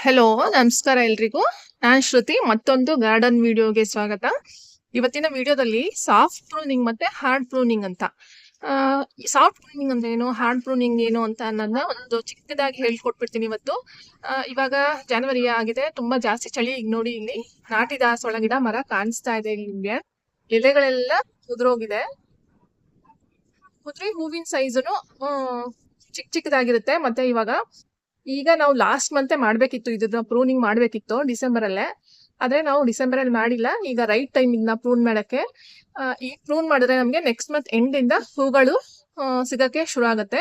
Hello, ನಮಸ್ಕಾರ ಎಲ್ರಿಗೂ. ನಾನ್ ಶ್ರುತಿ. ಮತ್ತೊಂದು ಗಾರ್ಡನ್ ವಿಡಿಯೋಗೆ ಸ್ವಾಗತ. ಇವತ್ತಿನ ವಿಡಿಯೋದಲ್ಲಿ ಸಾಫ್ಟ್ ಪ್ರೂನಿಂಗ್ ಮತ್ತೆ ಹಾರ್ಡ್ ಪ್ರೂನಿಂಗ್ ಅಂತ. ಸಾಫ್ಟ್ ಪ್ರೂನಿಂಗ್ ಅಂದ್ರೆ ಏನು, ಹಾರ್ಡ್ ಪ್ರೂನಿಂಗ್ ಏನು ಅಂತ ಅನ್ನೋದನ್ನ ಒಂದು ಚಿಕ್ಕದಾಗಿ ಹೇಳ್ಕೊಟ್ಬಿಡ್ತೀನಿ ಇವತ್ತು. ಇವಾಗ ಜನವರಿ ಆಗಿದೆ, ತುಂಬಾ ಜಾಸ್ತಿ ಚಳಿ. ಈಗ ನೋಡಿ, ಇಲ್ಲಿ ನಾಟಿ ದಾಸವಾಳ ಗಿಡ ಮರ ಕಾಣಿಸ್ತಾ ಇದೆ ನಿಮ್ಗೆ. ಎಲೆಗಳೆಲ್ಲ ಉದುರೋಗಿದೆ. ಉದ್ರಿ ಹೂವಿನ ಸೈಜುನು ಚಿಕ್ಕದಾಗಿರುತ್ತೆ. ಮತ್ತೆ ಈಗ ನಾವು ಲಾಸ್ಟ್ ಮಂತೆ ಮಾಡ್ಬೇಕಿತ್ತು, ಇದನ್ನ ಪ್ರೂನಿಂಗ್ ಮಾಡ್ಬೇಕಿತ್ತು ಡಿಸೆಂಬರ್ ಅಲ್ಲೇ. ಆದ್ರೆ ನಾವು ಡಿಸೆಂಬರ್ ಅಲ್ಲಿ ಮಾಡಿಲ್ಲ. ಈಗ ರೈಟ್ ಟೈಮ್ ಇದನ್ನ ಪ್ರೂನ್ ಮಾಡಕ್ಕೆ. ಈಗ ಪ್ರೂನ್ ಮಾಡಿದ್ರೆ ನಮ್ಗೆ ನೆಕ್ಸ್ಟ್ ಮಂತ್ ಎಂಡ್ ಇಂದ ಹೂಗಳು ಸಿಗಕ್ಕೆ ಶುರು ಆಗುತ್ತೆ.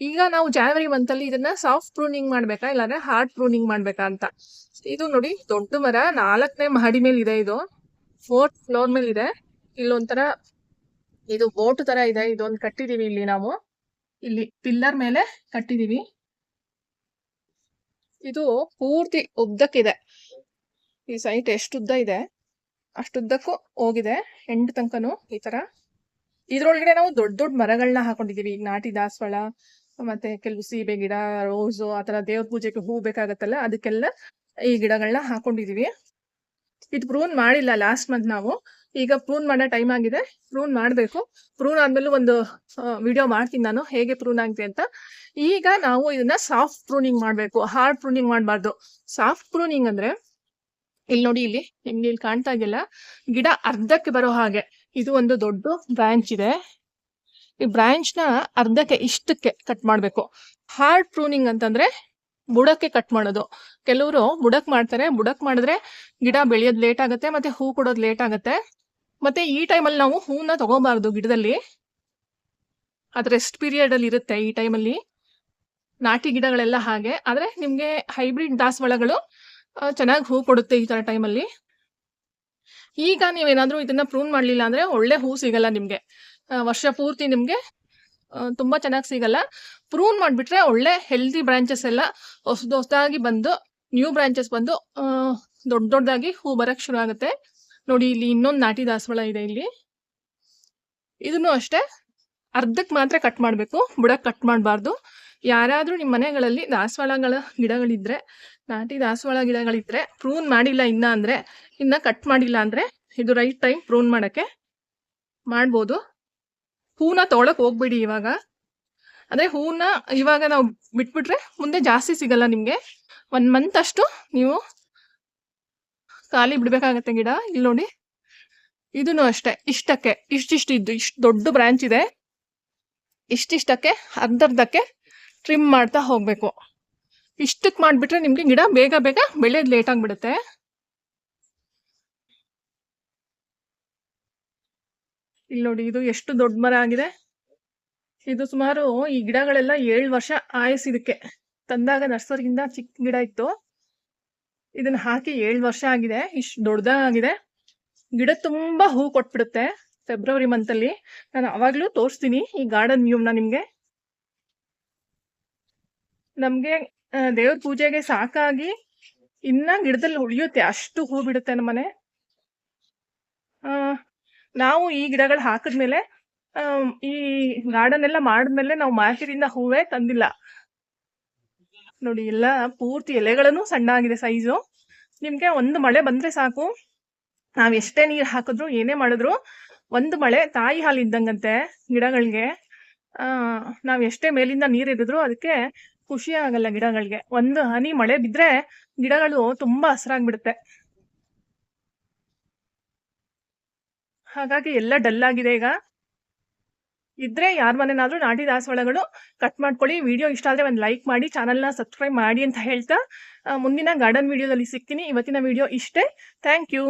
ಈಗ ನಾವು ಜನವರಿ ಮಂತ್ ಅಲ್ಲಿ ಇದನ್ನ ಸಾಫ್ಟ್ ಪ್ರೂನಿಂಗ್ ಮಾಡ್ಬೇಕಾ ಇಲ್ಲಾಂದ್ರೆ ಹಾರ್ಡ್ ಪ್ರೂನಿಂಗ್ ಮಾಡ್ಬೇಕಾ ಅಂತ. ಇದು ನೋಡಿ, ದೊಡ್ಡ ಮರ 4ನೇ ಮಹಡಿ ಮೇಲೆ ಇದೆ. ಇದು 4th ಫ್ಲೋರ್ ಮೇಲೆ ಇದೆ. ಇಲ್ಲೊಂಥರ ಇದು ಬೋಟ್ ತರ ಇದೆ. ಇದೊಂದು ಕಟ್ಟಿದೀವಿ ಇಲ್ಲಿ ನಾವು. ಇಲ್ಲಿ ಪಿಲ್ಲರ್ ಮೇಲೆ ಕಟ್ಟಿದೀವಿ. ಇದು ಪೂರ್ತಿ ಉದ್ದಕ್ಕಿದೆ. ಈ ಸೈಟ್ ಎಷ್ಟು ಉದ್ದ ಇದೆ ಅಷ್ಟುದ್ದಕ್ಕೂ ಹೋಗಿದೆ, ಎಂಡ್ ತನಕನು ಈ ತರ. ಇದ್ರೊಳಗಡೆ ನಾವು ದೊಡ್ಡ ದೊಡ್ಡ ಮರಗಳನ್ನ ಹಾಕೊಂಡಿದೀವಿ. ಈಗ ನಾಟಿ ದಾಸವಾಳ, ಮತ್ತೆ ಕೆಲವು ಸೀಬೆ ಗಿಡ, ರೋಸು, ಆತರ ದೇವ್ರ ಪೂಜೆಗೆ ಹೂ ಬೇಕಾಗತ್ತಲ್ಲ, ಅದಕ್ಕೆಲ್ಲ ಈ ಗಿಡಗಳನ್ನ ಹಾಕೊಂಡಿದೀವಿ. ಇದು ಪ್ರೂನ್ ಮಾಡಿಲ್ಲ ಲಾಸ್ಟ್ ಮಂತ್ ನಾವು. ಈಗ ಪ್ರೂನ್ ಮಾಡೋ ಟೈಮ್ ಆಗಿದೆ, ಪ್ರೂನ್ ಮಾಡ್ಬೇಕು. ಪ್ರೂನ್ ಆದ್ಮೇಲೆ ಒಂದು ವಿಡಿಯೋ ಮಾಡ್ತೀನಿ ನಾನು, ಹೇಗೆ ಪ್ರೂನ್ ಆಗಿದೆ ಅಂತ. ಈಗ ನಾವು ಇದನ್ನ ಸಾಫ್ಟ್ ಪ್ರೂನಿಂಗ್ ಮಾಡ್ಬೇಕು, ಹಾರ್ಡ್ ಪ್ರೂನಿಂಗ್ ಮಾಡಬಾರ್ದು. ಸಾಫ್ಟ್ ಪ್ರೂನಿಂಗ್ ಅಂದ್ರೆ ಇಲ್ಲಿ ನೋಡಿ, ಇಲ್ಲಿ ನಿಮ್ಗೆ ಇಲ್ಲಿ ಕಾಣ್ತಾ ಇದೆಯಲ್ಲ, ಗಿಡ ಅರ್ಧಕ್ಕೆ ಬರೋ ಹಾಗೆ ಇದು ಒಂದು ದೊಡ್ಡ ಬ್ರಾಂಚ್ ಇದೆ. ಈ ಬ್ರಾಂಚ್ ನ ಅರ್ಧಕ್ಕೆ ಇಷ್ಟಕ್ಕೆ ಕಟ್ ಮಾಡ್ಬೇಕು. ಹಾರ್ಡ್ ಪ್ರೂನಿಂಗ್ ಅಂತಂದ್ರೆ ಬುಡಕ್ಕೆ ಕಟ್ ಮಾಡೋದು. ಕೆಲವರು ಬುಡಕ್ ಮಾಡ್ತಾರೆ. ಬುಡಕ್ ಮಾಡಿದ್ರೆ ಗಿಡ ಬೆಳೆಯೋದ್ ಲೇಟ್ ಆಗುತ್ತೆ, ಮತ್ತೆ ಹೂ ಕೊಡೋದ್ ಲೇಟ್ ಆಗುತ್ತೆ. ಮತ್ತೆ ಈ ಟೈಮಲ್ಲಿ ನಾವು ಹೂನ ತಗೋಬಾರ್ದು ಗಿಡದಲ್ಲಿ. ಅದ್ ರೆಸ್ಟ್ ಪೀರಿಯಡ್ ಅಲ್ಲಿ ಇರುತ್ತೆ ಈ ಟೈಮಲ್ಲಿ. ನಾಟಿ ಗಿಡಗಳೆಲ್ಲ ಹಾಗೆ. ಆದ್ರೆ ನಿಮ್ಗೆ ಹೈಬ್ರಿಡ್ ದಾಸವಾಳಗಳು ಚೆನ್ನಾಗಿ ಹೂ ಕೊಡುತ್ತೆ ಈ ತರ ಟೈಮಲ್ಲಿ. ಈಗ ನೀವೇನಾದ್ರೂ ಇದನ್ನ ಪ್ರೂನ್ ಮಾಡ್ಲಿಲ್ಲ ಅಂದ್ರೆ ಒಳ್ಳೆ ಹೂ ಸಿಗಲ್ಲ ನಿಮ್ಗೆ. ವರ್ಷ ಪೂರ್ತಿ ನಿಮ್ಗೆ ತುಂಬಾ ಚೆನ್ನಾಗಿ ಸಿಗಲ್ಲ. ಪ್ರೂನ್ ಮಾಡ್ಬಿಟ್ರೆ ಒಳ್ಳೆ ಹೆಲ್ದಿ ಬ್ರಾಂಚಸ್ ಎಲ್ಲ ಹೊಸದಾಗಿ ಬಂದು, ನ್ಯೂ ಬ್ರಾಂಚಸ್ ಬಂದು ದೊಡ್ಡ ದೊಡ್ಡದಾಗಿ ಹೂ ಬರಕ್ ಶುರು ಆಗುತ್ತೆ. ನೋಡಿ, ಇಲ್ಲಿ ಇನ್ನೊಂದು ನಾಟಿ ದಾಸವಾಳ ಇದೆ. ಇಲ್ಲಿ ಇದನ್ನು ಅಷ್ಟೇ ಅರ್ಧಕ್ ಮಾತ್ರ ಕಟ್ ಮಾಡ್ಬೇಕು, ಬುಡಕ್ ಕಟ್ ಮಾಡಬಾರ್ದು. ಯಾರಾದ್ರೂ ನಿಮ್ ಮನೆಗಳಲ್ಲಿ ದಾಸವಾಳಗಳ ಗಿಡಗಳಿದ್ರೆ, ನಾಟಿ ದಾಸವಾಳ ಗಿಡಗಳಿದ್ರೆ, ಪ್ರೂನ್ ಮಾಡಿಲ್ಲ ಇನ್ನ ಕಟ್ ಮಾಡಿಲ್ಲ ಅಂದ್ರೆ ಇದು ರೈಟ್ ಟೈಮ್ ಪ್ರೂನ್ ಮಾಡಕ್ಕೆ ಮಾಡ್ಬೋದು. ಹೂನ ತೊಗೊಳಕ್ ಹೋಗ್ಬೇಡಿ ಇವಾಗ. ಅದೇ ಹೂನ ಇವಾಗ ನಾವು ಬಿಟ್ಬಿಟ್ರೆ ಮುಂದೆ ಜಾಸ್ತಿ ಸಿಗಲ್ಲ ನಿಮ್ಗೆ. 1 ಮಂತ್ ಅಷ್ಟು ನೀವು ಖಾಲಿ ಬಿಡ್ಬೇಕಾಗತ್ತೆ ಗಿಡ. ಇಲ್ಲಿ ನೋಡಿ, ಇದನ್ನು ಅಷ್ಟೇ ಇಷ್ಟಕ್ಕೆ ಇಷ್ಟಿದ್ದು ಇಷ್ಟು ದೊಡ್ಡ ಬ್ರಾಂಚ್ ಇದೆ. ಇಷ್ಟಿಷ್ಟಕ್ಕೆ ಅರ್ಧಕ್ಕೆ ಟ್ರಿಮ್ ಮಾಡ್ತಾ ಹೋಗ್ಬೇಕು. ಇಷ್ಟಕ್ಕೆ ಮಾಡ್ಬಿಟ್ರೆ ನಿಮ್ಗೆ ಗಿಡ ಬೇಗ ಬೆಳೆಯೋದು ಲೇಟ್ ಆಗ್ಬಿಡುತ್ತೆ. ಇಲ್ಲಿ ನೋಡಿ, ಇದು ಎಷ್ಟು ದೊಡ್ಡ ಮರ ಆಗಿದೆ. ಇದು ಸುಮಾರು ಈ ಗಿಡಗಳೆಲ್ಲ 7 ವರ್ಷ ಆಯಸ್. ಇದಕ್ಕೆ ತಂದಾಗ ನರ್ಸರಿಯಿಂದ ಚಿಕ್ಕ ಗಿಡ ಇತ್ತು. ಇದನ್ನ ಹಾಕಿ 7 ವರ್ಷ ಆಗಿದೆ. ಇಷ್ಟು ದೊಡ್ಡದಾಗಿದೆ. ಗಿಡ ತುಂಬಾ ಹೂ ಕೊಟ್ಬಿಡುತ್ತೆ ಫೆಬ್ರವರಿ ಮಂತ್ ಅಲ್ಲಿ. ನಾನು ಅವಾಗ್ಲೂ ತೋರಿಸ್ತೀನಿ ಈ ಗಾರ್ಡನ್ ವ್ಯೂನ ನಿಮ್ಗೆ. ನಮ್ಗೆ ದೇವ್ರ ಪೂಜೆಗೆ ಸಾಕಾಗಿ ಇನ್ನ ಗಿಡದಲ್ಲಿ ಉಳಿಯುತ್ತೆ, ಅಷ್ಟು ಹೂ ಬಿಡುತ್ತೆ ನಮ್ಮನೆ. ನಾವು ಈ ಗಿಡಗಳು ಹಾಕಿದ್ಮೇಲೆ, ಈ ಗಾರ್ಡನ್ ಎಲ್ಲ ಮಾಡಿದ್ಮೇಲೆ ನಾವು ಮಾರ್ಕೆಟಿಂದ ಹೂವೇ ತಂದಿಲ್ಲ. ನೋಡಿ, ಎಲ್ಲ ಪೂರ್ತಿ ಎಲೆಗಳನ್ನು ಸಣ್ಣ ಆಗಿದೆ ಸೈಜು. ನಿಮ್ಗೆ ಒಂದು ಮಳೆ ಬಂದ್ರೆ ಸಾಕು, ನಾವ್ ಎಷ್ಟೇ ನೀರ್ ಹಾಕಿದ್ರು ಏನೇ ಮಾಡಿದ್ರು ಒಂದು ಮಳೆ ತಾಯಿ ಹಾಲು ಇದ್ದಂಗಂತೆ ಗಿಡಗಳಿಗೆ. ನಾವ್ ಎಷ್ಟೇ ಮೇಲಿಂದ ನೀರ್ ಇರಿದ್ರು ಅದಕ್ಕೆ ಖುಷಿ ಆಗಲ್ಲ ಗಿಡಗಳಿಗೆ. ಒಂದು ಹನಿ ಮಳೆ ಬಿದ್ರೆ ಗಿಡಗಳು ತುಂಬಾ ಹಸ್ರಾಗ್ಬಿಡುತ್ತೆ. ಹಾಗಾಗಿ ಎಲ್ಲ ಡಲ್ ಆಗಿದೆ ಈಗ. ಇದ್ರೆ ಯಾರ ಮನೆನಾದ್ರೂ ನಾಟಿ ದಾಸವಾಳಗಳು ಕಟ್ ಮಾಡ್ಕೊಳ್ಳಿ. ವಿಡಿಯೋ ಇಷ್ಟ ಆದ್ರೆ ಒಂದು ಲೈಕ್ ಮಾಡಿ, ಚಾನಲ್ನ ಸಬ್ಸ್ಕ್ರೈಬ್ ಮಾಡಿ ಅಂತ ಹೇಳ್ತಾ ಮುಂದಿನ ಗಾರ್ಡನ್ ವಿಡಿಯೋದಲ್ಲಿ ಸಿಗ್ತೀನಿ. ಇವತ್ತಿನ ವಿಡಿಯೋ ಇಷ್ಟೇ. Thank you.